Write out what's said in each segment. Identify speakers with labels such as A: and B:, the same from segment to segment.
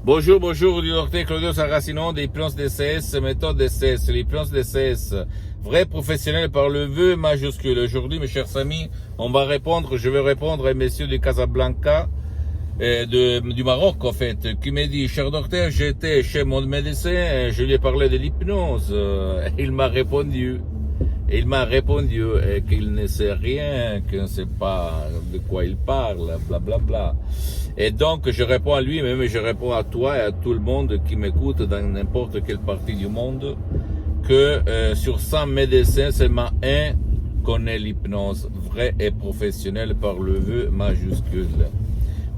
A: Bonjour, bonjour, du docteur Claudio Saracino de l'hypnose DCS, méthode DCS, l'hypnose DCS, vrai professionnel par le vœu majuscule. Aujourd'hui, mes chers amis, je vais répondre à un monsieur de Casablanca, du Maroc, en fait, qui m'a dit, cher docteur, j'étais chez mon médecin, je lui ai parlé de l'hypnose, il m'a répondu. Qu'il ne sait rien, qu'il ne sait pas de quoi il parle, blablabla. Bla bla. Et donc, je réponds à lui, mais je réponds à toi et à tout le monde qui m'écoute dans n'importe quelle partie du monde, que sur 100 médecins, seulement un connaît l'hypnose vraie et professionnelle par le vœu majuscule.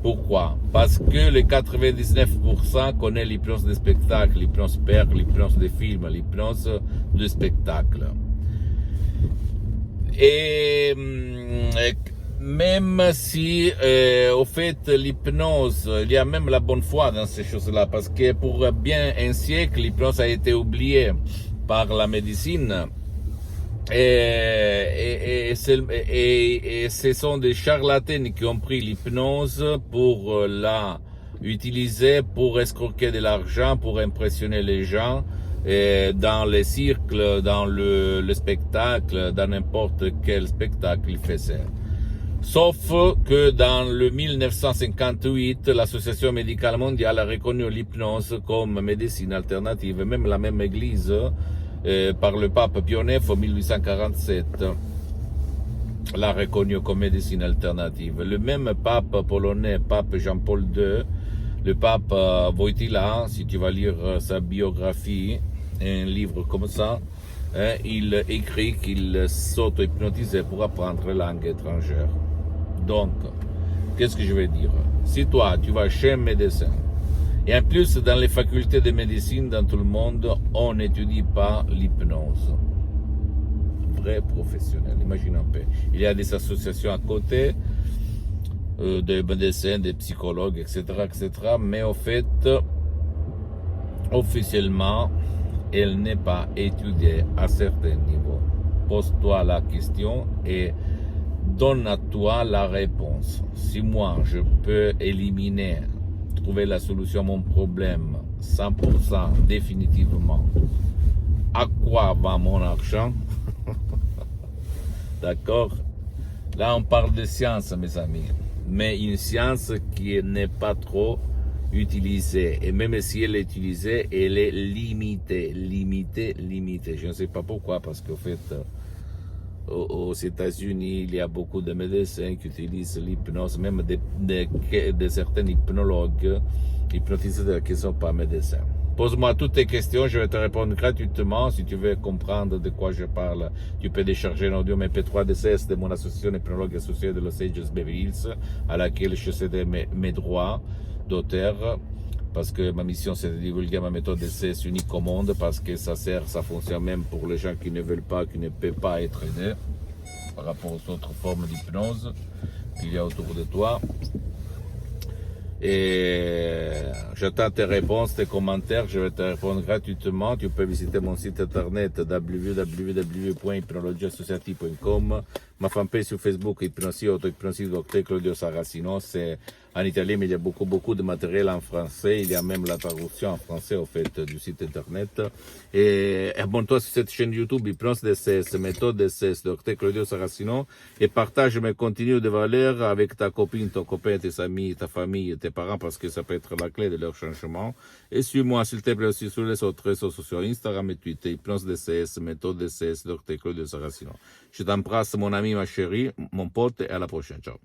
A: Pourquoi? Parce que les 99% connaissent l'hypnose de spectacle, l'hypnose père, l'hypnose de film, l'hypnose de spectacle. Et même si, au fait, l'hypnose, il y a même la bonne foi dans ces choses-là, parce que pour bien un siècle, l'hypnose a été oubliée par la médecine. Et ce sont des charlatans qui ont pris l'hypnose pour la utiliser pour escroquer de l'argent, pour impressionner les gens. Dans les cirques, dans le spectacle, dans n'importe quel spectacle il faisait. Sauf que dans le 1958, l'Association médicale mondiale a reconnu l'hypnose comme médecine alternative, même la même église, par le pape Pie IX en 1847, l'a reconnu comme médecine alternative. Le même pape polonais, pape Jean-Paul II, le pape Wojtyła, si tu vas lire sa biographie, un livre comme ça, il écrit qu'il s'auto-hypnotisait pour apprendre les langues étrangères. Donc, qu'est-ce que je veux dire? Si toi, tu vas chez un médecin, et en plus, dans les facultés de médecine dans tout le monde, on n'étudie pas l'hypnose. Vrai professionnel, imagine un peu. Il y a des associations à côté, des médecins, des psychologues, etc., mais au fait, officiellement, elle n'est pas étudiée à certains niveaux. Pose-toi la question et donne à toi la réponse. Si moi, je peux trouver la solution à mon problème 100% définitivement, à quoi va mon argent? D'accord? Là, on parle de science, mes amis, mais une science qui n'est pas trop utilisée. Et même si elle est utilisée, elle est limitée. Je ne sais pas pourquoi, parce qu'au fait, aux États-Unis, il y a beaucoup de médecins qui utilisent l'hypnose, même de certains hypnotiseurs qui ne sont pas médecins. Pose-moi toutes tes questions, je vais te répondre gratuitement. Si tu veux comprendre de quoi je parle, tu peux décharger un audio MP3 DCS de mon association hypnologue associée de Los Angeles Beverly Hills, à laquelle je cède mes droits d'auteur, parce que ma mission c'est de divulguer ma méthode DCS unique au monde, parce que ça fonctionne même pour les gens qui ne veulent pas, qui ne peuvent pas être aidés par rapport aux autres formes d'hypnose qu'il y a autour de toi. Et j'attends tes réponses, tes commentaires, je vais te répondre gratuitement. Tu peux visiter mon site internet www.hypnologieassociative.com, ma fanpage sur Facebook, Hypnosie, auto-hypnosie, Dr Claudio Saracino. C'est en italien, mais il y a beaucoup de matériel en français. Il y a même la traduction en français, au fait, du site internet. Et abonne-toi sur cette chaîne YouTube, Hypnose DCS, méthode DCS, Dr Claudio Saracino, et partage mes contenus de valeur avec ta copine, ton copain, tes amis, ta famille, tes parents, parce que ça peut être la clé de leur changement. Et suis-moi, s'il te plaît, aussi sur les autres réseaux sociaux, Instagram et Twitter, Hypnose DCS, méthode DCS, Dr Claudio Saracino. Je t'embrasse, mon ami, ma chérie, mon pote, et à la prochaine. Ciao.